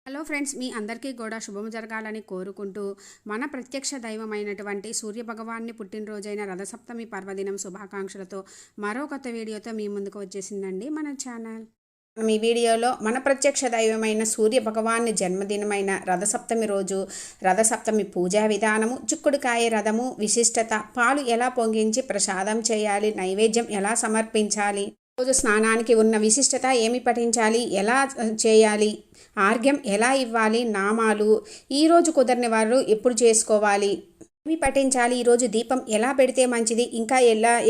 Hello friends, మీ అందరికీ కూడా శుభం జరగాలని కోరుకుంటూ మన ప్రత్యక్ష దైవమైనటువంటి సూర్యభగవాన్ని పుట్టినరోజైన రథసప్తమి పర్వదినం శుభాకాంక్షలతో మరో కొత్త వీడియోతో మీ ముందుకు వచ్చేసిందండి మన ఛానల్. ఈ వీడియోలో మన ప్రత్యక్ష దైవమైన సూర్య భగవాన్ని జన్మదినమైన రథసప్తమి రోజు రథసప్తమి పూజా విధానము, చిక్కుడుకాయ రథము విశిష్టత, పాలు ఎలా పొంగించి ప్రసాదం చేయాలి, నైవేద్యం ఎలా సమర్పించాలి, రోజు స్నానానికి ఉన్న విశిష్టత, ఏమి పఠించాలి, ఎలా చేయాలి, ఆర్ఘ్యం ఎలా ఇవ్వాలి, నామాలు, ఈరోజు కుదరని వారు ఎప్పుడు చేసుకోవాలి, ఏమి పఠించాలి, ఈరోజు దీపం ఎలా పెడితే మంచిది, ఇంకా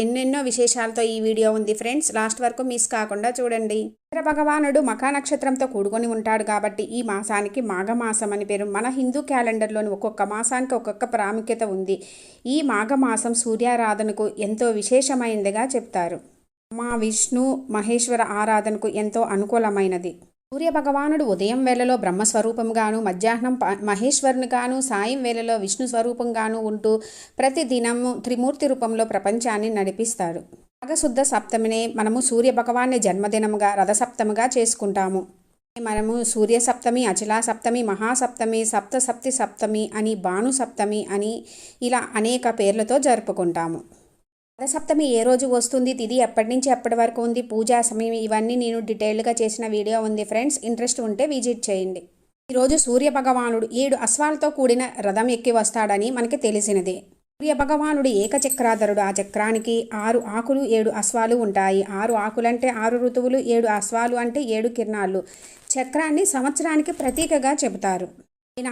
ఎన్నెన్నో విశేషాలతో ఈ వీడియో ఉంది ఫ్రెండ్స్. లాస్ట్ వరకు మిస్ కాకుండా చూడండి. చంద్ర భగవానుడు మఖా నక్షత్రంతో కూడుకొని ఉంటాడు కాబట్టి ఈ మాసానికి మాఘమాసం అని పేరు. మన హిందూ క్యాలెండర్లోని ఒక్కొక్క మాసానికి ఒక్కొక్క ప్రాముఖ్యత ఉంది. ఈ మాఘమాసం సూర్యారాధనకు ఎంతో విశేషమైనదిగా చెప్తారు. మా విష్ణు మహేశ్వర ఆరాధనకు ఎంతో అనుకూలమైనది. సూర్యభగవానుడు ఉదయం వేళలో బ్రహ్మస్వరూపంగాను, మధ్యాహ్నం మహేశ్వరునిగాను, సాయం వేళలో విష్ణు స్వరూపంగాను ఉంటూ ప్రతిదినము త్రిమూర్తి రూపంలో ప్రపంచాన్ని నడిపిస్తాడు. మాఘశుద్ధ సప్తమినే మనము సూర్యభగవాన్ని జన్మదినముగా రథసప్తమిగా చేసుకుంటాము. మనము సూర్య సప్తమి, అచలా సప్తమి, మహాసప్తమి, సప్తసప్తి సప్తమి అని, భాను సప్తమి అని ఇలా అనేక పేర్లతో జరుపుకుంటాము. రథసప్తమి ఏ రోజు వస్తుంది, తిథి ఎప్పటి నుంచి ఎప్పటి వరకు ఉంది, పూజా సమయం, ఇవన్నీ నేను డీటెయిల్డ్గా చేసిన వీడియో ఉంది ఫ్రెండ్స్. ఇంట్రెస్ట్ ఉంటే విజిట్ చేయండి. ఈరోజు సూర్యభగవానుడు 7 అశ్వాలతో కూడిన రథం ఎక్కి వస్తాడని మనకి తెలిసినదే. సూర్యభగవానుడు ఏకచక్రాధరుడు. ఆ చక్రానికి 6 ఆకులు 7 అశ్వాలు ఉంటాయి. 6 ఆకులంటే 6 ఋతువులు, 7 అశ్వాలు అంటే 7 కిరణాలు. చక్రాన్ని సంవత్సరానికి ప్రతీకగా చెబుతారు.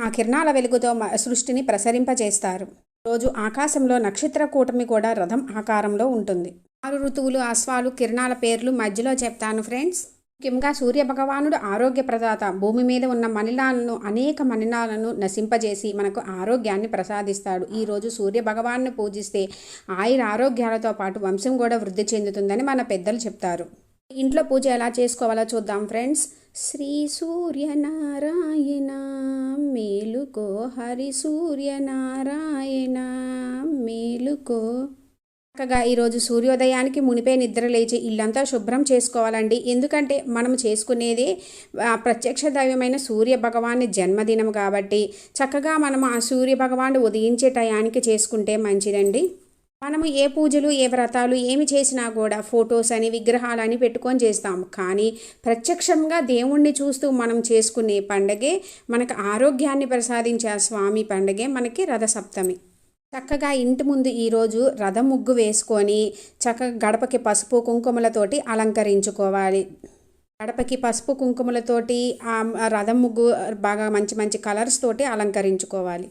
ఆ కిరణాల వెలుగుతో సృష్టిని ప్రసరింపజేస్తారు. రోజు ఆకాశంలో నక్షత్ర కూటమి కూడా రథం ఆకారంలో ఉంటుంది. 6 ఋతువులు, అశ్వాలు, కిరణాల పేర్లు మధ్యలో చెప్తాను ఫ్రెండ్స్. ముఖ్యంగా సూర్యభగవానుడు ఆరోగ్య ప్రదాత. భూమి మీద ఉన్న మలినాలను, అనేక మలినాలను నశింపజేసి మనకు ఆరోగ్యాన్ని ప్రసాదిస్తాడు. ఈరోజు సూర్యభగవాన్ని పూజిస్తే ఆయుర ఆరోగ్యాలతో పాటు వంశం కూడా వృద్ధి చెందుతుందని మన పెద్దలు చెప్తారు. ఇంట్లో పూజ ఎలా చేసుకోవాలో చూద్దాం ఫ్రెండ్స్. శ్రీ సూర్యనారాయణ మేలుకో, హరి సూర్యనారాయణ మేలుకో. చక్కగా ఈరోజు సూర్యోదయానికి మునిపే నిద్ర లేచి ఇల్లంతా శుభ్రం చేసుకోవాలండి. ఎందుకంటే మనం చేసుకునేది ప్రత్యక్ష దైవమైన సూర్య భగవాని జన్మదినం కాబట్టి చక్కగా మనం ఆ సూర్య భగవాను ఉదయించే టయానికి చేసుకుంటే మంచిదండి. మనము ఏ పూజలు, ఏ వ్రతాలు ఏమి చేసినా కూడా ఫొటోస్ అని, విగ్రహాలని పెట్టుకొని చేస్తాము. కానీ ప్రత్యక్షంగా దేవుణ్ణి చూస్తూ మనం చేసుకునే పండగే, మనకు ఆరోగ్యాన్ని ప్రసాదించే స్వామి పండగే మనకి రథసప్తమి. చక్కగా ఇంటి ముందు ఈరోజు రథం ముగ్గు వేసుకొని చక్కగా గడపకి పసుపు కుంకుమలతోటి అలంకరించుకోవాలి. గడపకి పసుపు కుంకుమలతోటి ఆ రథం ముగ్గు బాగా మంచి మంచి కలర్స్ తోటి అలంకరించుకోవాలి.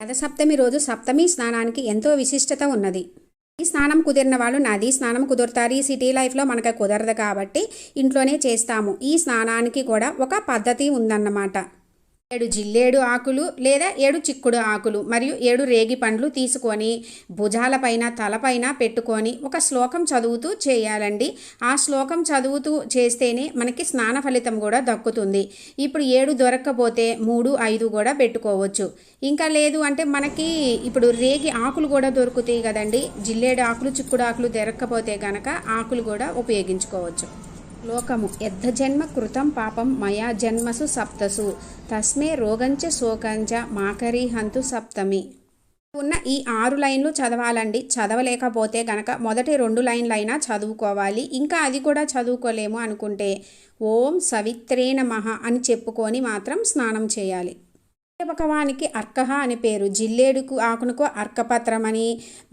రథసప్తమి రోజు సప్తమి స్నానానికి ఎంతో విశిష్టత ఉన్నది. ఈ స్నానం కుదిరిన వాళ్ళు నదీ స్నానం కుదురుతారు. ఈ సిటీ లైఫ్లో మనకు కుదరదు కాబట్టి ఇంట్లోనే చేస్తాము. ఈ స్నానానికి కూడా ఒక పద్ధతి ఉందన్నమాట. 7 జిల్లేడు ఆకులు లేదా 7 చిక్కుడు ఆకులు మరియు 7 రేగి పండ్లు తీసుకొని భుజాలపైన, తలపైన పెట్టుకొని ఒక శ్లోకం చదువుతూ చేయాలండి. ఆ శ్లోకం చదువుతూ చేస్తేనే మనకి స్నాన ఫలితం కూడా దక్కుతుంది. ఇప్పుడు 7 దొరక్కపోతే 3, 5 కూడా పెట్టుకోవచ్చు. ఇంకా లేదు అంటే మనకి ఇప్పుడు రేగి ఆకులు కూడా దొరుకుతాయి కదండి. జిల్లేడు ఆకులు, చిక్కుడు ఆకులు దొరక్కపోతే గనక ఆకులు కూడా ఉపయోగించుకోవచ్చు. లోకము యద్ధజన్మ కృతం పాపం మయా జన్మసు సప్తసు తస్మే రోగంచ శోకంచ మాకరీ హంతు సప్తమి. ఉన్న ఈ 6 లైన్లు చదవాలండి. చదవలేకపోతే గనక మొదటి 2 లైన్లైనా చదువుకోవాలి. ఇంకా అది కూడా చదువుకోలేము అనుకుంటే ఓం సవిత్రే నమః అని చెప్పుకొని మాత్రం స్నానం చేయాలి. భగవానికి అర్కహ అని పేరు. జిల్లేడుకు ఆకునకు అర్కపత్రమని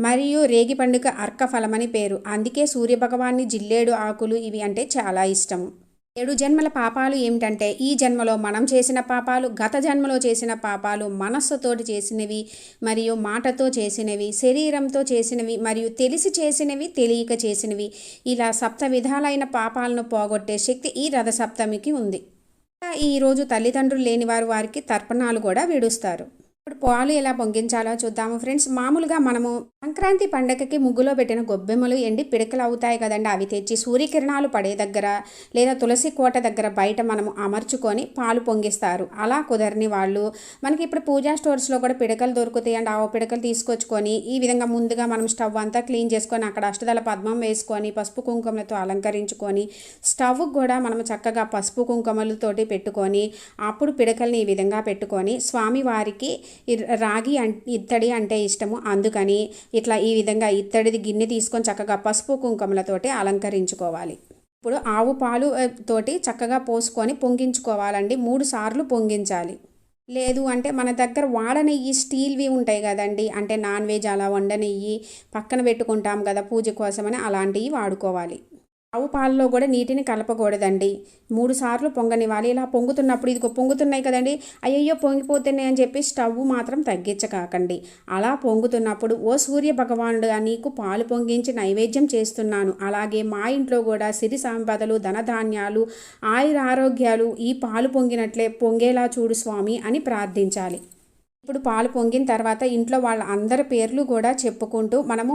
మరియు రేగి పండుగ అర్కఫలమని పేరు. అందుకే సూర్యభగవాన్ని జిల్లేడు ఆకులు ఇవి అంటే చాలా ఇష్టము. 7 జన్మల పాపాలు ఏమిటంటే ఈ జన్మలో మనం చేసిన పాపాలు, గత జన్మలో చేసిన పాపాలు, మనస్సుతోటి చేసినవి మరియు మాటతో చేసినవి, శరీరంతో చేసినవి మరియు తెలిసి చేసినవి, తెలియక చేసినవి, ఇలా 7 విధాలైన పాపాలను పోగొట్టే శక్తి ఈ రథసప్తమికి ఉంది. ఈరోజు తల్లిదండ్రులు లేని వారికి తర్పణాలు కూడా విడుస్తారు. ఇప్పుడు పాలు ఎలా పొంగించాలో చూద్దాము ఫ్రెండ్స్. మామూలుగా మనము సంక్రాంతి పండగకి ముగ్గులో పెట్టిన గొబ్బెమ్మలు ఎండి పిడకలు అవుతాయి కదండి, అవి తెచ్చి సూర్యకిరణాలు పడే దగ్గర లేదా తులసి కోట దగ్గర బయట మనము అమర్చుకొని పాలు పొంగిస్తారు. అలా కుదరని వాళ్ళు మనకి ఇప్పుడు పూజా స్టోర్స్లో కూడా పిడకలు దొరుకుతాయి అండి. ఆ పిడకలు తీసుకొచ్చుకొని ఈ విధంగా ముందుగా మనం స్టవ్ అంతా క్లీన్ చేసుకొని అక్కడ అష్టదళ పద్మం వేసుకొని పసుపు కుంకుమలతో అలంకరించుకొని స్టవ్ కూడా మనం చక్కగా పసుపు కుంకుమలతోటి పెట్టుకొని అప్పుడు పిడకల్ని ఈ విధంగా పెట్టుకొని స్వామివారికి రాగి ఇత్తడి అంటే ఇష్టము, అందుకని ఇట్లా ఈ విధంగా ఇత్తడిది గిన్నె తీసుకొని చక్కగా పసుపు కుంకుమలతోటి అలంకరించుకోవాలి. ఇప్పుడు ఆవు పాలు తోటి చక్కగా పోసుకొని పొంగించుకోవాలండి. 3 సార్లు పొంగించాలి. లేదు అంటే మన దగ్గర వాడ నెయ్యి స్టీల్వి ఉంటాయి కదండి, అంటే నాన్ వెజ్ అలా వండ నెయ్యి పక్కన పెట్టుకుంటాం కదా పూజ కోసమని, అలాంటివి వాడుకోవాలి. ఆవు పాలలో కూడా నీటిని కలపకూడదండి. 3 సార్లు పొంగనివ్వాలి. ఇలా పొంగుతున్నప్పుడు ఇదిగో పొంగుతున్నాయి కదండి, అయ్యయ్యో పొంగిపోతున్నాయి అని చెప్పి స్టవ్ మాత్రం తగ్గించకాకండి. అలా పొంగుతున్నప్పుడు ఓ సూర్య భగవానుడుగా నీకు పాలు పొంగించి నైవేద్యం చేస్తున్నాను, అలాగే మా ఇంట్లో కూడా సిరి సంపదలు ధనధాన్యాలు ఆయురారోగ్యాలు ఈ పాలు పొంగినట్లే పొంగేలా చూడు స్వామి అని ప్రార్థించాలి. ఇప్పుడు పాలు పొంగిన తర్వాత ఇంట్లో వాళ్ళ అందరి పేర్లు కూడా చెప్పుకుంటూ మనము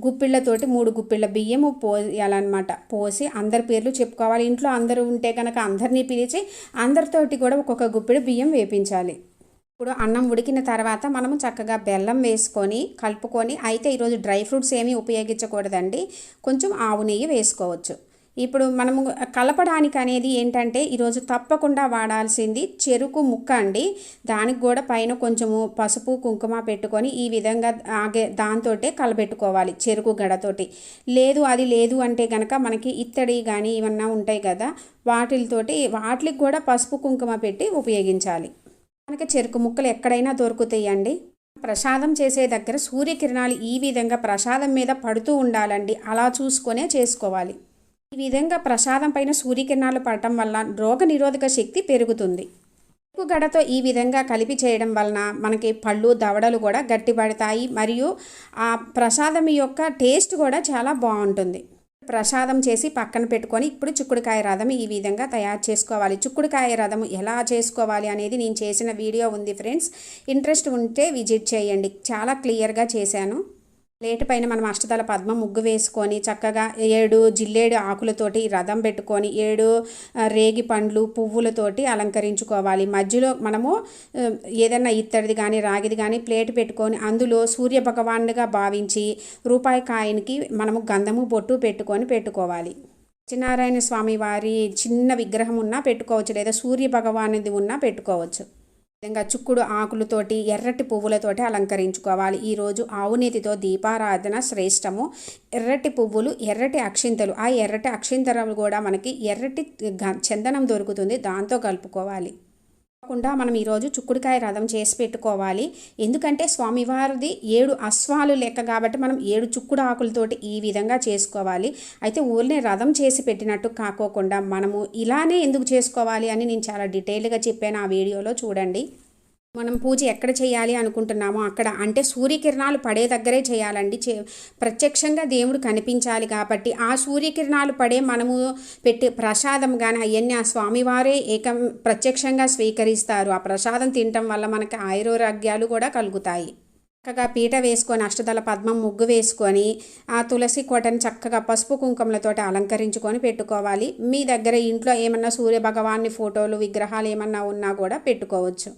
గుప్పిళ్ళతోటి 3 గుప్పిళ్ళ బియ్యము పోయాలన్నమాట. పోసి అందరి పేర్లు చెప్పుకోవాలి. ఇంట్లో అందరూ ఉంటే కనుక అందరినీ పిలిచి అందరితోటి కూడా ఒక్కొక్క గుప్పిడి బియ్యం వేపించాలి. ఇప్పుడు అన్నం ఉడికిన తర్వాత మనము చక్కగా బెల్లం వేసుకొని కలుపుకొని, అయితే ఈరోజు డ్రై ఫ్రూట్స్ ఏమీ ఉపయోగించకూడదండి, కొంచెం ఆవు నెయ్యి వేసుకోవచ్చు. ఇప్పుడు మనము కలపడానికి అనేది ఏంటంటే ఈరోజు తప్పకుండా వాడాల్సింది చెరుకు ముక్క అండి. దానికి కూడా పైన కొంచెము పసుపు కుంకుమ పెట్టుకొని ఈ విధంగా దాంతో కలబెట్టుకోవాలి చెరుకు గడతోటి. లేదు అది లేదు అంటే కనుక మనకి ఇత్తడి కానీ ఇవన్నా ఉంటాయి కదా, వాటికి కూడా పసుపు కుంకుమ పెట్టి ఉపయోగించాలి. మనకి చెరుకు ముక్కలు ఎక్కడైనా దొరుకుతాయండి. ప్రసాదం చేసే దగ్గర సూర్యకిరణాలు ఈ విధంగా ప్రసాదం మీద పడుతూ ఉండాలండి, అలా చూసుకొనే చేసుకోవాలి. ఈ విధంగా ప్రసాదం పైన సూర్యకిరణాలు పడటం వల్ల రోగ నిరోధక శక్తి పెరుగుతుంది. గడతో ఈ విధంగా కలిపి చేయడం వలన మనకి పళ్ళు దవడలు కూడా గట్టిపడతాయి, మరియు ఆ ప్రసాదం యొక్క టేస్ట్ కూడా చాలా బాగుంటుంది. ప్రసాదం చేసి పక్కన పెట్టుకొని ఇప్పుడు చిక్కుడుకాయ రథం ఈ విధంగా తయారు చేసుకోవాలి. చిక్కుడుకాయ రథం ఎలా చేసుకోవాలి అనేది నేను చేసిన వీడియో ఉంది ఫ్రెండ్స్, ఇంట్రెస్ట్ ఉంటే విజిట్ చేయండి, చాలా క్లియర్గా చేశాను. ప్లేట్ పైన మనం అష్టదళ పద్మ ముగ్గు వేసుకొని చక్కగా 7 జిల్లేడు ఆకులతోటి రథం పెట్టుకొని 7 రేగి పండ్లు పువ్వులతోటి అలంకరించుకోవాలి. మధ్యలో మనము ఏదైనా ఇత్తడిది కానీ రాగిది కానీ ప్లేట్ పెట్టుకొని అందులో సూర్య భగవానుడిగా భావించి రూపాయి కాయిన్కి మనము గంధము బొట్టు పెట్టుకోవాలి. సత్యనారాయణ స్వామి వారి చిన్న విగ్రహం ఉన్నా పెట్టుకోవచ్చు, లేదా సూర్య భగవానుది ఉన్నా పెట్టుకోవచ్చు. విధంగా చుక్కుడు ఆకులతోటి ఎర్రటి పువ్వులతోటి అలంకరించుకోవాలి. ఈరోజు ఆవునేతితో దీపారాధన శ్రేష్టము. ఎర్రటి పువ్వులు, ఎర్రటి అక్షింతలు, ఆ ఎర్రటి అక్షింతలు కూడా మనకి ఎర్రటి చందనం దొరుకుతుంది, దాంతో కలుపుకోవాలి. కాకుండా మనం ఈరోజు చుక్కుడుకాయ రథం చేసి పెట్టుకోవాలి. ఎందుకంటే స్వామివారిది 7 అశ్వాలు లెక్క కాబట్టి మనం 7 చుక్కుడు ఆకులతోటి ఈ విధంగా చేసుకోవాలి. అయితే ఓన్లీ రథం చేసి పెట్టినట్టు కాకోకుండా మనము ఇలానే ఎందుకు చేసుకోవాలి అని నేను చాలా డీటెయిల్గా చెప్పాను, ఆ వీడియోలో చూడండి. మనం పూజ ఎక్కడ చేయాలి అనుకుంటున్నామో అక్కడ, అంటే సూర్యకిరణాలు పడే దగ్గరే చేయాలండి. ప్రత్యక్షంగా దేవుడు కనిపించాలి కాబట్టి ఆ సూర్యకిరణాలు పడే మనము పెట్టి ప్రసాదం కానీ అవన్నీ ఆ స్వామివారే ప్రత్యక్షంగా స్వీకరిస్తారు. ఆ ప్రసాదం తినటం వల్ల మనకి ఆయురారోగ్యాలు కూడా కలుగుతాయి. చక్కగా పీట వేసుకొని అష్టదళ పద్మం ముగ్గు వేసుకొని ఆ తులసి కోటని చక్కగా పసుపు కుంకుమలతోటి అలంకరించుకొని పెట్టుకోవాలి. మీ దగ్గర ఇంట్లో ఏమన్నా సూర్య భగవాన్ని ఫోటోలు విగ్రహాలు ఏమన్నా ఉన్నా కూడా పెట్టుకోవచ్చు.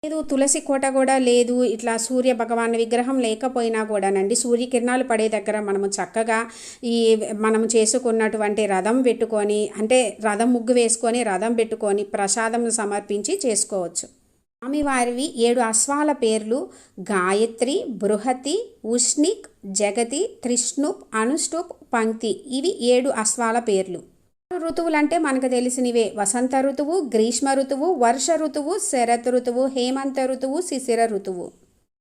లేదు తులసి కోట కూడా లేదు, ఇట్లా సూర్య భగవాన్ విగ్రహం లేకపోయినా కూడానండి సూర్యకిరణాలు పడే దగ్గర మనము చక్కగా మనము చేసుకున్నటువంటి రథం పెట్టుకొని, అంటే రథం ముగ్గు వేసుకొని రథం పెట్టుకొని ప్రసాదం సమర్పించి చేసుకోవచ్చు. స్వామివారివి 7 అశ్వాల పేర్లు గాయత్రి, బృహతి, ఉష్ణిక్, జగతి, త్రిష్ణుప్, అనుష్టుప్, పంక్తి. ఇవి 7 అశ్వాల పేర్లు. ఋతువులంటే మనకు తెలిసినవే: వసంత ఋతువు, గ్రీష్మ ఋతువు, వర్ష ఋతువు, శరత్ ఋతువు, హేమంత ఋతువు, శిశిర ఋతువు.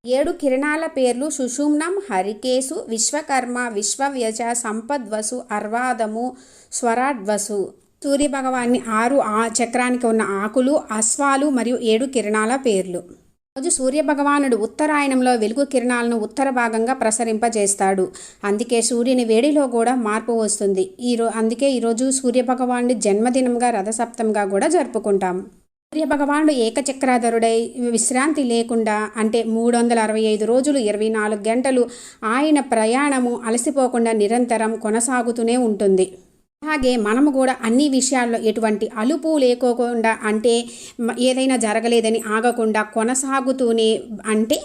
7 కిరణాల పేర్లు సుషుమ్నం, హరికేశు, విశ్వకర్మ, విశ్వవ్యజ, సంపద్వసు, అర్వాదము, స్వరాడ్వసు. సూర్యభగవాన్ని 6 చక్రానికి ఉన్న ఆకులు, అశ్వాలు మరియు 7 కిరణాల పేర్లు. రోజు సూర్యభగవానుడు ఉత్తరాయణంలో వెలుగు కిరణాలను ఉత్తర భాగంగా ప్రసరింపజేస్తాడు. అందుకే సూర్యుని వేడిలో కూడా మార్పు వస్తుంది. అందుకే ఈరోజు సూర్యభగవానుడి జన్మదినంగా రథసప్తంగా కూడా జరుపుకుంటాం. సూర్యభగవానుడు ఏకచక్రాధరుడై విశ్రాంతి లేకుండా అంటే 365 రోజులు 24 గంటలు ఆయన ప్రయాణము అలసిపోకుండా నిరంతరం కొనసాగుతూనే ఉంటుంది. అలాగే మనము కూడా అన్ని విషయాల్లో ఎటువంటి అలుపు లేకోకుండా అంటే ఏదైనా జరగలేదని ఆగకుండా కొనసాగుతూనే అంటే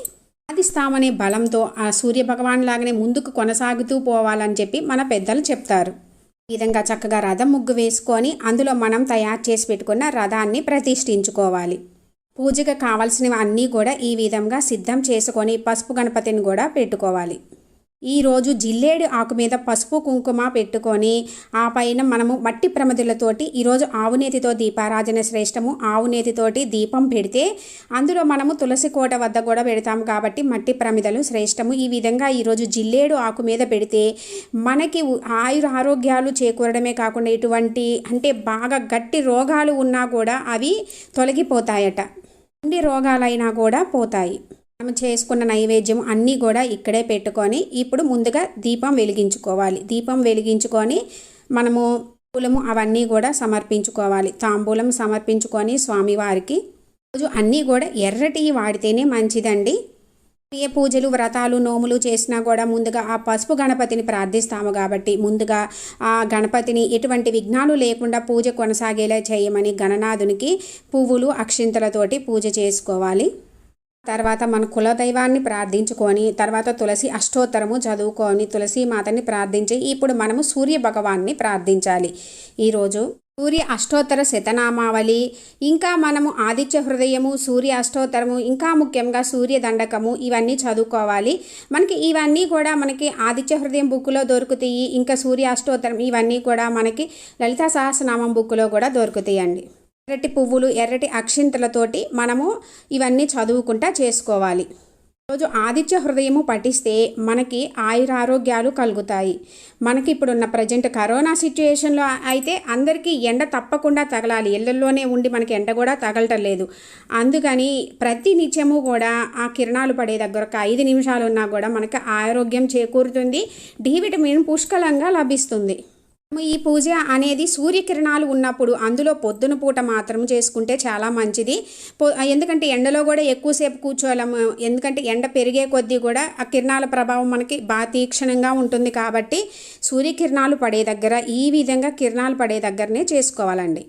సాధిస్తామనే బలంతో ఆ సూర్యభగవాన్ లాగానే ముందుకు కొనసాగుతూ పోవాలని చెప్పి మన పెద్దలు చెప్తారు. ఈ విధంగా చక్కగా రథం ముగ్గు వేసుకొని అందులో మనం తయారు చేసి పెట్టుకున్న రథాన్ని ప్రతిష్ఠించుకోవాలి. పూజకు కావాల్సినవి అన్నీ కూడా ఈ విధంగా సిద్ధం చేసుకొని పసుపు గణపతిని కూడా పెట్టుకోవాలి. ఈరోజు జిల్లేడు ఆకు మీద పసుపు కుంకుమ పెట్టుకొని ఆ పైన మనము మట్టి ప్రమిదలతోటి ఈరోజు ఆవునేతితో దీపారాజన శ్రేష్టము. ఆవునేతితోటి దీపం పెడితే అందులో మనము తులసి కోట వద్ద కూడా పెడతాము కాబట్టి మట్టి ప్రమిదలు శ్రేష్టము. ఈ విధంగా ఈరోజు జిల్లేడు ఆకు మీద పెడితే మనకి ఆరోగ్యాలు చేకూరడమే కాకుండా ఎటువంటి అంటే బాగా గట్టి రోగాలు ఉన్నా కూడా అవి తొలగిపోతాయట. అన్ని రోగాలైనా కూడా పోతాయి. మనం చేసుకున్న నైవేద్యం అన్నీ కూడా ఇక్కడే పెట్టుకొని ఇప్పుడు ముందుగా దీపం వెలిగించుకోవాలి. దీపం వెలిగించుకొని మనము తాంబూలము అవన్నీ కూడా సమర్పించుకోవాలి. తాంబూలం సమర్పించుకొని స్వామివారికి రోజు అన్నీ కూడా ఎర్రటి వాడితేనే మంచిదండి. ఏ పూజలు వ్రతాలు నోములు చేసినా కూడా ముందుగా ఆ పసుపు గణపతిని ప్రార్థిస్తాము కాబట్టి ముందుగా ఆ గణపతిని ఎటువంటి విఘ్నాలు లేకుండా పూజ కొనసాగేలా చేయమని గణనాథునికి పువ్వులు అక్షింతలతోటి పూజ చేసుకోవాలి. తర్వాత మన కులదైవాన్ని ప్రార్థించుకొని తర్వాత తులసి అష్టోత్తరము చదువుకొని తులసి మాతని ప్రార్థించి ఇప్పుడు మనము సూర్య భగవాన్ని ప్రార్థించాలి. ఈరోజు సూర్య అష్టోత్తర శతనామావళి ఇంకా మనము ఆదిత్య హృదయము సూర్య అష్టోత్తరము ఇంకా ముఖ్యంగా సూర్య దండకము ఇవన్నీ చదువుకోవాలి. మనకి ఇవన్నీ కూడా మనకి ఆదిత్య హృదయం బుక్లో దొరుకుతాయి. ఇంకా సూర్య అష్టోత్తరం ఇవన్నీ కూడా మనకి లలితా సహస్రనామం బుక్లో కూడా దొరుకుతాయండి. ఎర్రటి పువ్వులు ఎర్రటి అక్షింతలతోటి మనము ఇవన్నీ చదువుకుంటా చేసుకోవాలి. రోజు ఆదిత్య హృదయము పఠిస్తే మనకి ఆయురారోగ్యాలు కలుగుతాయి. మనకి ఇప్పుడున్న ప్రజెంట్ కరోనా సిచ్యుయేషన్లో అయితే అందరికీ ఎండ తప్పకుండా తగలాలి. ఇళ్లలోనే ఉండి మనకి ఎండ కూడా తగలటం లేదు. అందుకని ప్రతి నిత్యము కూడా ఆ కిరణాలు పడే దగ్గర 5 నిమిషాలు ఉన్నా కూడా మనకి ఆరోగ్యం చేకూరుతుంది. డి విటమిన్ పుష్కలంగా లభిస్తుంది. ఈ పూజ అనేది సూర్యకిరణాలు ఉన్నప్పుడు అందులో పొద్దున పూట మాత్రం చేసుకుంటే చాలా మంచిది. ఎందుకంటే ఎండలో కూడా ఎక్కువసేపు కూర్చోలేము. ఎందుకంటే ఎండ పెరిగే కొద్దీ కూడా ఆ కిరణాల ప్రభావం మనకి బాగా తీక్షణంగా ఉంటుంది కాబట్టి సూర్యకిరణాలు పడే దగ్గర ఈ విధంగా కిరణాలు పడే దగ్గరనే చేసుకోవాలండి.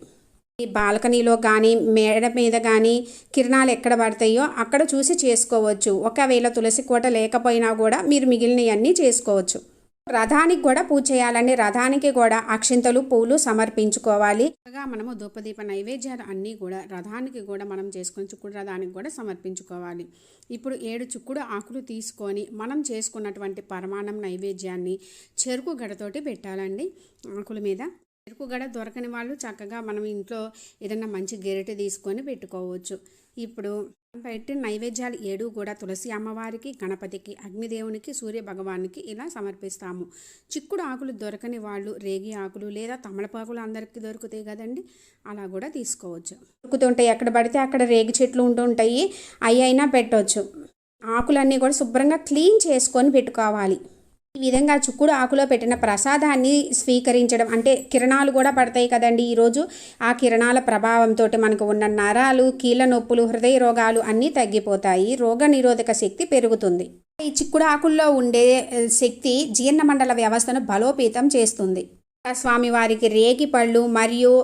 ఈ బాల్కనీలో కానీ మేడ మీద కానీ కిరణాలు ఎక్కడ పడతాయో అక్కడ చూసి చేసుకోవచ్చు. ఒకవేళ తులసి కోట లేకపోయినా కూడా మీరు మిగిలినవన్నీ చేసుకోవచ్చు. రథానికి కూడా పూజ చేయాలండి. రథానికి కూడా అక్షింతలు పూలు సమర్పించుకోవాలి. మనము ధూపదీప నైవేద్యాలు అన్నీ కూడా రథానికి కూడా మనం చేసుకొని చుక్కుడు రథానికి కూడా సమర్పించుకోవాలి. ఇప్పుడు 7 చుక్కుడు ఆకులు తీసుకొని మనం చేసుకున్నటువంటి పరమాన్నం నైవేద్యాన్ని చెరుకు గడతోటి పెట్టాలండి. ఆకుల మీద చెరుకు గడ దొరకని వాళ్ళు చక్కగా మనం ఇంట్లో ఏదైనా మంచి గెరిటె తీసుకొని పెట్టుకోవచ్చు. ఇప్పుడు పెట్టిన నైవేద్యాలు 7 కూడా తులసి అమ్మవారికి గణపతికి అగ్నిదేవునికి సూర్య భగవానికి ఇలా సమర్పిస్తాము. చిక్కుడు ఆకులు దొరకని వాళ్ళు రేగి ఆకులు లేదా తమలపాకులు అందరికీ దొరుకుతాయి కదండి, అలా కూడా తీసుకోవచ్చు. దొరుకుతుంటాయి ఎక్కడ పడితే అక్కడ రేగి చెట్లు ఉంటుంటాయి, అవి అయినా పెట్టవచ్చు. ఆకులన్నీ కూడా శుభ్రంగా క్లీన్ చేసుకొని పెట్టుకోవాలి. ఈ విధంగా చుక్కుడు ఆకులో పెట్టిన ప్రసాదాన్ని స్వీకరించడం అంటే కిరణాలు కూడా పడతాయి కదండి. ఈరోజు ఆ కిరణాల ప్రభావంతో మనకు ఉన్న నరాలు కీళ్ళ నొప్పులు హృదయ రోగాలు అన్నీ తగ్గిపోతాయి. రోగ నిరోధక శక్తి పెరుగుతుంది. ఈ చిక్కుడు ఆకుల్లో ఉండే శక్తి జీర్ణమండల వ్యవస్థను బలోపేతం చేస్తుంది. స్వామివారికి రేగి పళ్ళు మరియు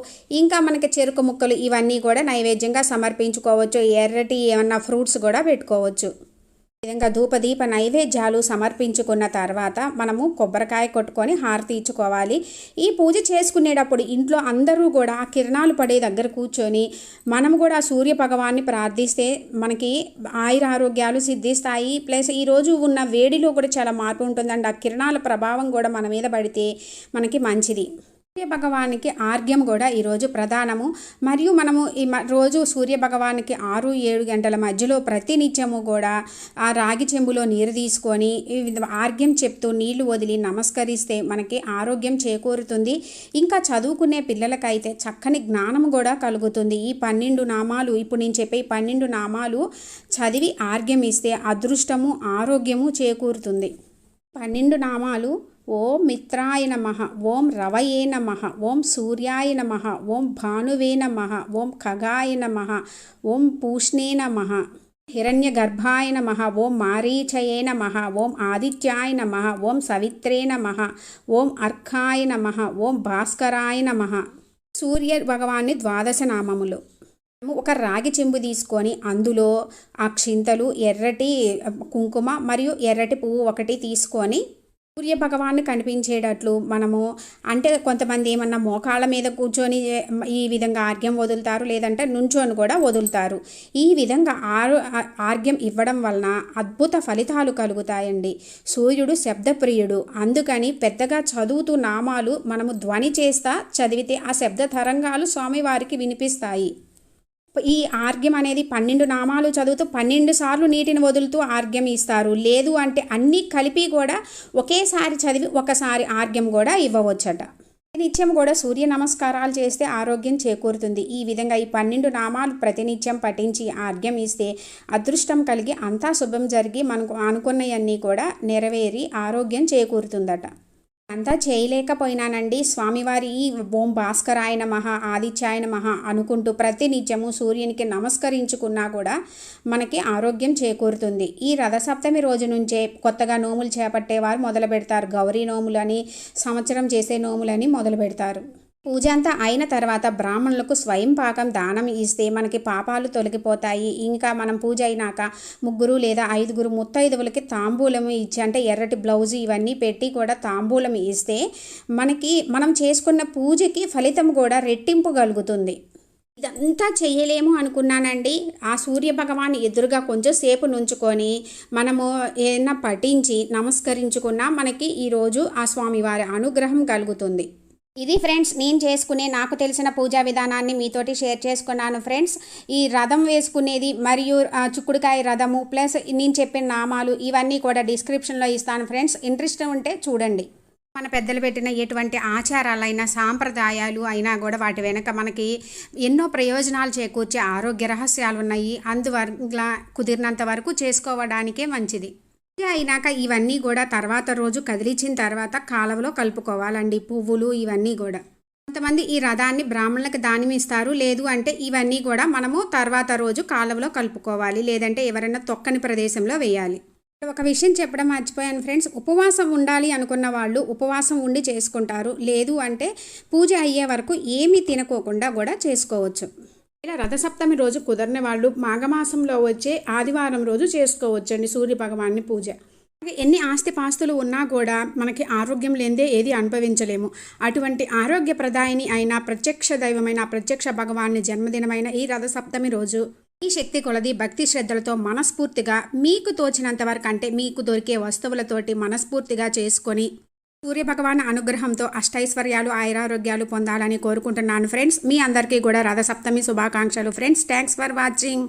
ఇంకా మనకి చెరుకు ముక్కలు ఇవన్నీ కూడా నైవేద్యంగా సమర్పించుకోవచ్చు. ఎర్రటి ఏమన్నా ఫ్రూట్స్ కూడా పెట్టుకోవచ్చు. ఈ విధంగా ధూపదీప నైవేద్యాలు సమర్పించుకున్న తర్వాత మనము కొబ్బరికాయ కొట్టుకొని హారతి ఇచ్చుకోవాలి. ఈ పూజ చేసుకునేటప్పుడు ఇంట్లో అందరూ కూడా ఆ కిరణాలు పడే దగ్గర కూర్చొని మనం కూడా సూర్య భగవాన్ని ప్రార్థిస్తే మనకి ఆయురారోగ్యాలు సిద్ధిస్తాయి. ప్లస్ ఈరోజు ఉన్న వేడిలో కూడా చాలా మార్పు ఉంటుందండి. ఆ కిరణాల ప్రభావం కూడా మన మీద పడితే మనకి మంచిది. సూర్య భగవానికి ఆర్ఘ్యం కూడా ఈరోజు ప్రధానము. మరియు మనము ఈ రోజు సూర్య భగవానికి 6-7 గంటల మధ్యలో ప్రతినిత్యము కూడా ఆ రాగి చెంబులో నీరు తీసుకొని ఆర్ఘ్యం చెప్తూ నీళ్లు వదిలి నమస్కరిస్తే మనకి ఆరోగ్యం చేకూరుతుంది. ఇంకా చదువుకునే పిల్లలకైతే చక్కని జ్ఞానం కూడా కలుగుతుంది. ఈ 12 నామాలు ఇప్పుడు నేను చెప్పే 12 నామాలు చదివి ఆర్ఘ్యం ఇస్తే అదృష్టము ఆరోగ్యము చేకూరుతుంది. 12 నామాలు ఓం మిత్రాయ నమః, ఓం రవయే నమః, ఓం సూర్యాయ నమః, ఓం భానువే నమః, ఓం ఖగాయ నమః, ఓం పూష్ణే నమః, హిరణ్యగర్భాయ నమః, ఓం మారీచయే నమః, ఓం ఆదిత్యాయ నమః, ఓం సవిత్రే నమః, ఓం అర్కాయ నమః, ఓం భాస్కరాయ నమః. సూర్య భగవాన్ని 12 నామములు. ఒక రాగి చెంబు తీసుకొని అందులో అక్షింతలు, ఎర్రటి కుంకుమ మరియు ఎర్రటి పువ్వు ఒకటి తీసుకొని సూర్య భగవాన్ని కనిపించేటట్లు మనము, అంటే కొంతమంది ఏమన్నా మోకాళ్ళ మీద కూర్చొని ఈ విధంగా ఆర్ఘ్యం వదులుతారు, లేదంటే నుంచొని కూడా వదులుతారు. ఈ విధంగా ఆర్ఘ్యం ఇవ్వడం వలన అద్భుత ఫలితాలు కలుగుతాయండి. సూర్యుడు శబ్దప్రియుడు, అందుకని పెద్దగా చదువుతూ నామాలు మనము ధ్వని చేస్తా చదివితే ఆ శబ్ద తరంగాలు స్వామివారికి వినిపిస్తాయి. ఈ ఆర్ఘ్యం అనేది 12 నామాలు చదువుతూ 12 సార్లు నీటిని వదులుతూ ఆర్ఘ్యం ఇస్తారు. లేదు అంటే అన్నీ కలిపి కూడా ఒకేసారి చదివి ఒకసారి ఆర్ఘ్యం కూడా ఇవ్వవచ్చట. నిత్యం కూడా సూర్య నమస్కారాలు చేస్తే ఆరోగ్యం చేకూరుతుంది. ఈ విధంగా ఈ 12 నామాలు ప్రతినిత్యం పఠించి ఆర్ఘ్యం ఇస్తే అదృష్టం కలిగి అంతా శుభం జరిగి మనకు అనుకున్నవన్నీ కూడా నెరవేరి ఆరోగ్యం చేకూరుతుందట. అంతా చేయలేకపోయినానండి, స్వామివారి ఓం భాస్కరాయ నమః, ఆదిత్యాయ నమః అనుకుంటూ ప్రతినిత్యము సూర్యునికి నమస్కరించుకున్నా కూడా మనకి ఆరోగ్యం చేకూరుతుంది. ఈ రథసప్తమి రోజు నుంచే కొత్తగా నోములు చేపట్టేవారు మొదలు పెడతారు. గౌరీ నోములని, సంవత్సరం చేసే నోములని మొదలు పెడతారు. పూజ అంతా అయిన తర్వాత బ్రాహ్మణులకు స్వయం పాకం దానం ఇస్తే మనకి పాపాలు తొలగిపోతాయి. ఇంకా మనం పూజ అయినాక 3 లేదా 5 ముత్తైదువులకి తాంబూలం ఇచ్చి, అంటే ఎర్రటి బ్లౌజు ఇవన్నీ పెట్టి కూడా తాంబూలం ఇస్తే మనం చేసుకున్న పూజకి ఫలితం కూడా రెట్టింపు కలుగుతుంది. ఇదంతా చెయ్యలేము అనుకున్నానండి, ఆ సూర్య భగవాన్ ఎదురుగా కొంచెం సేపు నుంచుకొని మనము ఏదైనా పఠించి నమస్కరించుకున్నా మనకి ఈరోజు ఆ స్వామివారి అనుగ్రహం కలుగుతుంది. ఇది ఫ్రెండ్స్ నేను చేసుకునే నాకు తెలిసిన పూజా విధానాన్ని మీతోటి షేర్ చేసుకున్నాను ఫ్రెండ్స్. ఈ రథం వేసుకునేది మరియు చుక్కుడుకాయ రథము ప్లస్ నేను చెప్పిన నామాలు ఇవన్నీ కూడా డిస్క్రిప్షన్లో ఇస్తాను ఫ్రెండ్స్. ఇంట్రెస్ట్ ఉంటే చూడండి. మన పెద్దలు పెట్టిన ఎటువంటి ఆచారాలైనా సాంప్రదాయాలు అయినా కూడా వాటి వెనక మనకి ఎన్నో ప్రయోజనాలు చేకూర్చే ఆరోగ్య రహస్యాలు ఉన్నాయి. అందువల్ల కుదిరినంత వరకు చేసుకోవడానికే మంచిది. అయినాక ఇవన్నీ కూడా తర్వాత రోజు కదిలించిన తర్వాత కాలువలో కలుపుకోవాలండి. పువ్వులు ఇవన్నీ కూడా కొంతమంది ఈ రథాన్ని బ్రాహ్మణులకు దానం ఇస్తారు. లేదు అంటే ఇవన్నీ కూడా మనము తర్వాత రోజు కాలువలో కలుపుకోవాలి, లేదంటే ఎవరైనా తొక్కని ప్రదేశంలో వేయాలి. ఒక విషయం చెప్పడం మర్చిపోయాను ఫ్రెండ్స్, ఉపవాసం ఉండాలి అనుకున్న వాళ్ళు ఉపవాసం ఉండి చేసుకుంటారు. లేదు అంటే పూజ అయ్యే వరకు ఏమీ తినకోకుండా కూడా చేసుకోవచ్చు. ఇలా రథసప్తమి రోజు కుదరని వాళ్ళు మాఘమాసంలో వచ్చే ఆదివారం రోజు చేసుకోవచ్చండి సూర్య భగవాన్ని పూజ. ఎన్ని ఆస్తిపాస్తులు ఉన్నా కూడా మనకి ఆరోగ్యం లేనిదే ఏది అనుభవించలేము. అటువంటి ఆరోగ్యప్రదాయిని అయిన ప్రత్యక్ష దైవమైన ప్రత్యక్ష భగవాన్ని జన్మదినమైన ఈ రథసప్తమి రోజు ఈ శక్తి కొలది భక్తి శ్రద్ధలతో మనస్ఫూర్తిగా మీకు తోచినంత వరకు, అంటే మీకు దొరికే వస్తువులతోటి మనస్ఫూర్తిగా చేసుకొని సూర్యభగవాన్ అనుగ్రహంతో అష్టైశ్వర్యాలు ఆయురారోగ్యాలు పొందాలని కోరుకుంటున్నాను ఫ్రెండ్స్. మీ అందరికీ కూడా రథసప్తమి శుభాకాంక్షలు ఫ్రెండ్స్. Thanks for watching.